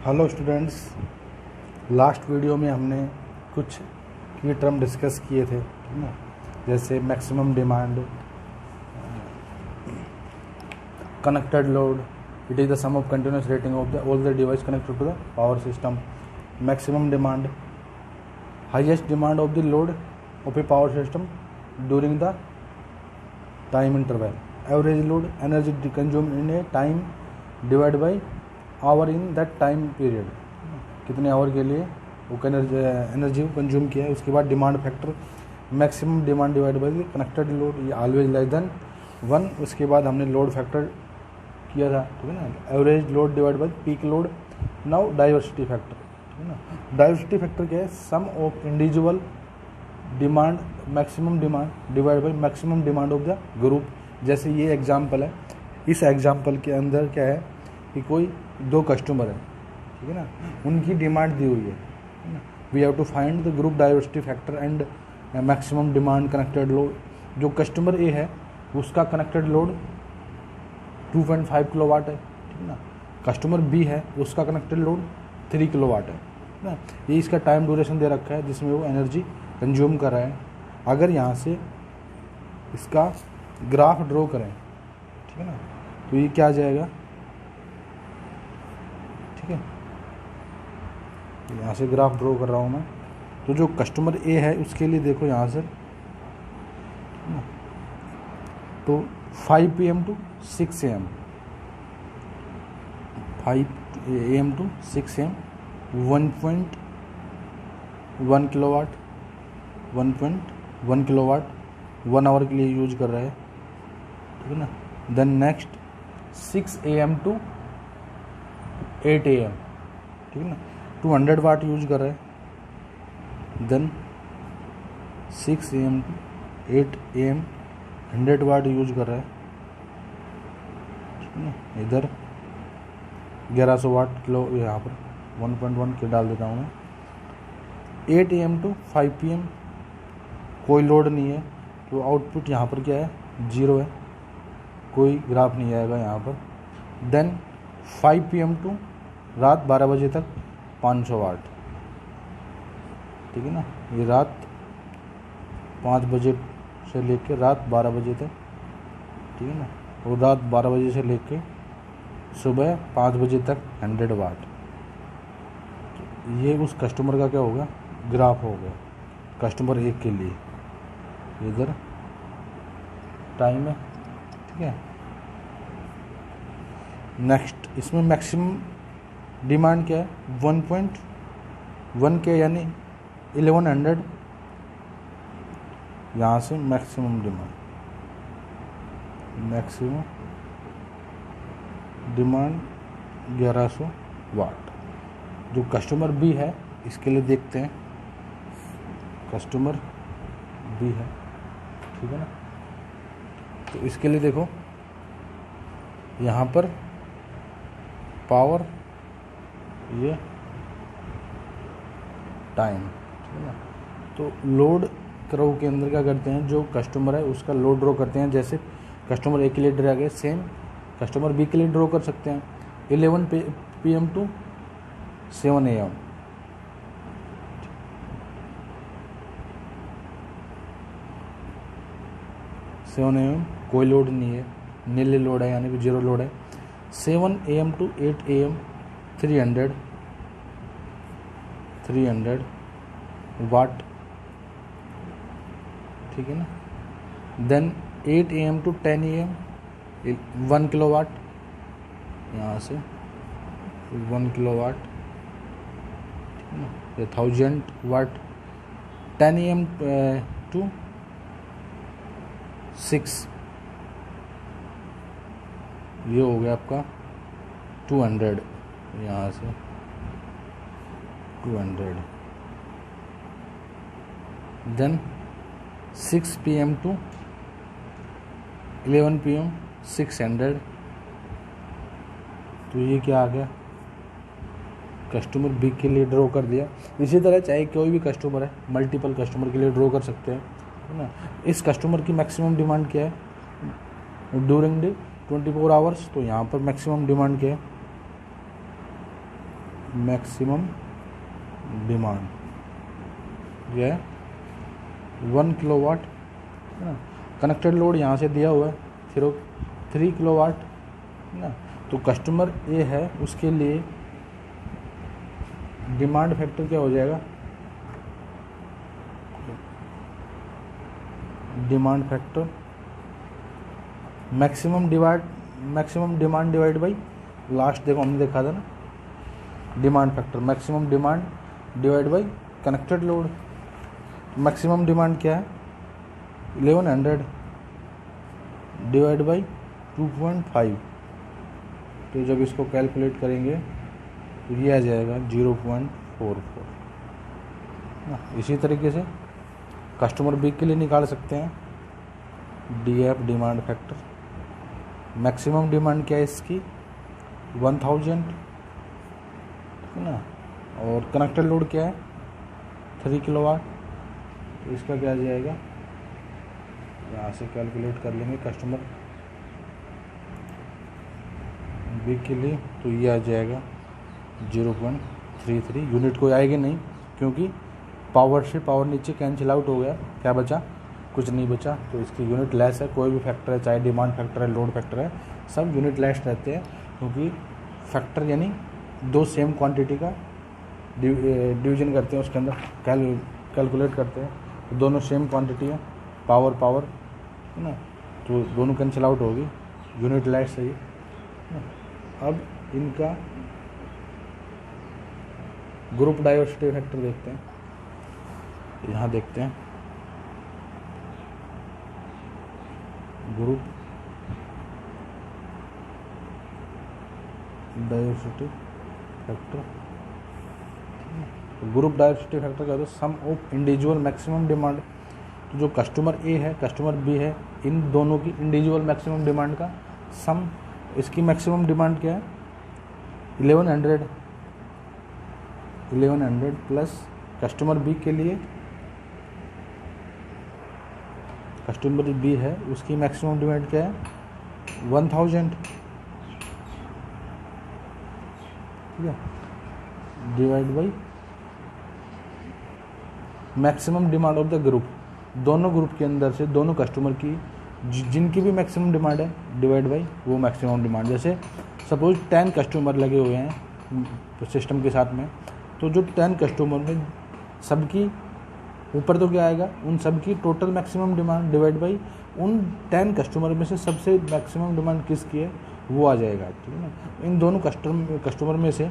Hello students, last video में हमने कुछ की टर्म डिस्कस किए थे, ठीक ना। जैसे maximum demand, connected load, it is the sum of continuous rating of the all the device connected to the power system. Maximum demand, highest demand of the load of a power system during the time interval. Average load, energy consume in a time divide by hour in that time period, कितने hour के लिए वो energy consume किया है। उसके बाद demand factor, maximum demand divide by connected load, ये always less than 1। उसके बाद हमने लोड फैक्टर किया था, ठीक है ना। Average load divide by peak load. Now diversity factor, ठीक है ना। डाइवर्सिटी फैक्टर क्या है? Sum of individual demand, maximum demand divide by maximum demand of the group. जैसे ये एग्जाम्पल है, इस एग्जाम्पल के अंदर क्या है कि कोई दो कस्टमर है, ठीक है ना, उनकी डिमांड दी हुई है ना। We have to find the group diversity factor and maximum demand connected load. जो कस्टमर ए है उसका कनेक्टेड लोड 2.5 किलोवाट है, ठीक है ना। कस्टमर बी है उसका कनेक्टेड लोड 3 किलोवाट है ना। ये इसका टाइम ड्यूरेशन दे रखा है जिसमें वो एनर्जी कंज्यूम कर रहा है। अगर यहाँ से इसका ग्राफ ड्रॉ करें, ठीक है ना, तो ये क्या आ जाएगा, ठीक है। यहाँ से ग्राफ ड्रॉ कर रहा हूँ मैं। तो जो कस्टमर ए है उसके लिए देखो यहाँ से, तो 5 PM to 6 AM, 5 AM to 6 AM 1.1 kilowatt, 1.1 kilowatt 1 hour के लिए यूज कर रहा है, ठीक है ना। Then next 6 AM to 8 AM, ठीक है ना, 200 वाट यूज कर रहा है। Then 6 AM to 8 AM 100 watt use कर रहा है, ठीक है ना। इधर 1100 वाट किलो, यहाँ पर 1.1 के डाल देता हूँ मैं। 8 AM to 5 PM कोई लोड नहीं है, तो आउटपुट यहाँ पर क्या है, 0 है, कोई ग्राफ नहीं आएगा यहाँ पर। देन 5 PM to रात 12 बजे तक 500 वाट, ठीक है ना। ये रात 5 बजे से लेके रात 12 बजे तक, ठीक है ना। और रात 12 बजे से लेके सुबह 5 बजे तक 100 वाट। ये उस कस्टमर का क्या होगा, ग्राफ हो गया कस्टमर एक के लिए। इधर टाइम है, ठीक है। नेक्स्ट इसमें मैक्सिमम डिमांड क्या है, 1.1 के यानी 1100। यहाँ से मैक्सिमम डिमांड, मैक्सिमम डिमांड 1100 वाट। जो कस्टमर बी है इसके लिए देखते हैं, कस्टमर बी है, ठीक है ना। तो इसके लिए देखो यहाँ पर पावर, ये टाइम, ठीक है ना। तो लोड कर्व के अंदर क्या करते हैं, जो कस्टमर है उसका लोड ड्रॉ करते हैं। जैसे कस्टमर ए के लिए ड्रा गए, सेम कस्टमर बी के लिए ड्रॉ कर सकते हैं। 11 PM to 7 AM, 7 AM कोई लोड नहीं है, नीले लोड है यानी कि 0 लोड है। 7 AM to 8 AM 300 वाट, ठीक है ना। Then 8 AM to 10 AM 1 kilowatt, यहाँ से 1 किलोवाट, ठीक है ना। ये 1000 वाट। 10 AM to 6, ये हो गया आपका 200, यहाँ से 200। Then 6 PM to 11 PM 600। तो ये क्या आ गया, कस्टमर बी के लिए ड्रॉ कर दिया। इसी तरह चाहे कोई भी कस्टमर है, मल्टीपल कस्टमर के लिए ड्रॉ कर सकते हैं, है ना। इस कस्टमर की मैक्सिमम डिमांड क्या है ड्यूरिंग डे 24 आवर्स, तो यहाँ पर मैक्सिमम डिमांड क्या है मैक्सिमम डिमांड, यह 1 किलोवाट है ना। कनेक्टेड लोड यहाँ से दिया हुआ है सिर्फ 3 किलोवाट है ना। तो कस्टमर ए है, उसके लिए डिमांड फैक्टर क्या हो जाएगा, demand factor maximum demand divide by last, देखो हमने देखा था ना, demand factor maximum demand divide by connected load. Maximum demand क्या है 1100 डिवाइड बाई 2.5, तो जब इसको कैलकुलेट करेंगे तो ये आ जाएगा 0.44। इसी तरीके से कस्टमर बी के लिए निकाल सकते हैं DF demand factor. Maximum demand क्या है इसकी 1000 है ना, और कनेक्टेड लोड क्या है 3 किलोवाट, तो इसका क्या आ जाएगा, यहाँ से कैलकुलेट कर लेंगे कस्टमर बी के लिए, तो ये आ जाएगा 0.33। यूनिट कोई आएगी नहीं क्योंकि पावर से पावर नीचे कैंसिल आउट हो गया, क्या बचा, कुछ नहीं बचा, तो इसकी यूनिट लेस है। कोई भी फैक्टर है, चाहे डिमांड फैक्टर है, लोड फैक्टर है, सब यूनिट लेस रहते हैं, क्योंकि फैक्टर यानी दो सेम क्वांटिटी का डिवीजन करते हैं, उसके अंदर कैलकुलेट करते हैं, तो दोनों सेम क्वांटिटी है, पावर है ना, तो दोनों कैंसिल आउट होगी, यूनिट लेस है ये। अब इनका ग्रुप डाइवर्सिटी फैक्टर देखते हैं, यहाँ देखते हैं group diversity factor. Group diversity factor क्या होता है, sum of individual maximum demand, तो जो कस्टमर ए है कस्टमर बी है, इन दोनों की इंडिविजुअल मैक्सिमम डिमांड का सम। इसकी मैक्सिमम डिमांड क्या है 1100 प्लस कस्टमर बी के लिए, कस्टमर बी है उसकी मैक्सिमम डिमांड क्या है 1000, ठीक है, divide by maximum demand of the group. दोनों ग्रुप के अंदर से दोनों कस्टमर की जिनकी भी मैक्सिमम डिमांड है डिवाइड बाई वो मैक्सिमम डिमांड। जैसे सपोज 10 कस्टमर लगे हुए हैं सिस्टम के साथ में, तो जो 10 कस्टमर में सबकी ऊपर तो क्या आएगा, उन सब की total maximum demand divide by उन 10 कस्टमर में से सबसे मैक्सिमम डिमांड किसकी है वो आ जाएगा, ठीक है ना। इन दोनों कस्टमर में से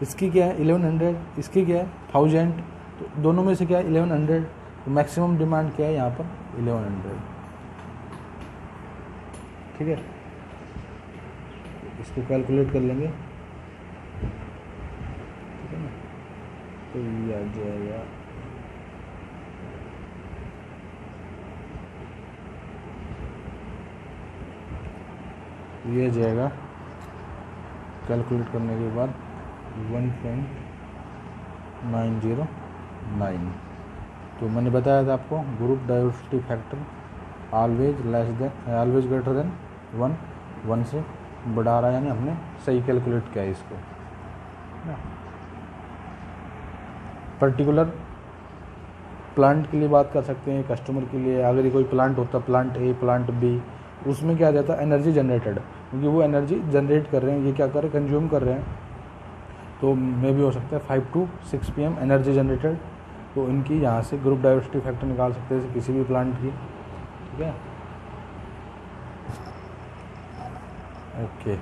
इसकी क्या है 1100, इसकी क्या है 1000, तो दोनों में से क्या है 1100, तो मैक्सिमम डिमांड क्या है यहाँ पर 1100, ठीक है। इसको कैलकुलेट कर लेंगे, ठीक है ना, तो ये आ जाएगा ये जाएगा कैलकुलेट करने के बाद 1.909। तो मैंने बताया था आपको group diversity factor always greater than 1 से बढ़ा रहा है, यानी हमने सही कैलकुलेट किया है इसको। पर्टिकुलर प्लांट के लिए बात कर सकते हैं, कस्टमर के लिए अगर ये कोई प्लांट होता, प्लांट ए प्लांट बी, उसमें क्या जाता है एनर्जी जनरेटेड, क्योंकि वो एनर्जी जनरेट कर रहे हैं, ये क्या कर रहे हैं कंज्यूम कर रहे हैं, तो मे भी हो सकता है 5 to 6 PM एनर्जी जनरेटेड। तो इनकी यहाँ से ग्रुप डाइवर्सिटी फैक्टर निकाल सकते हैं किसी भी प्लांट की, ठीक है, ओके।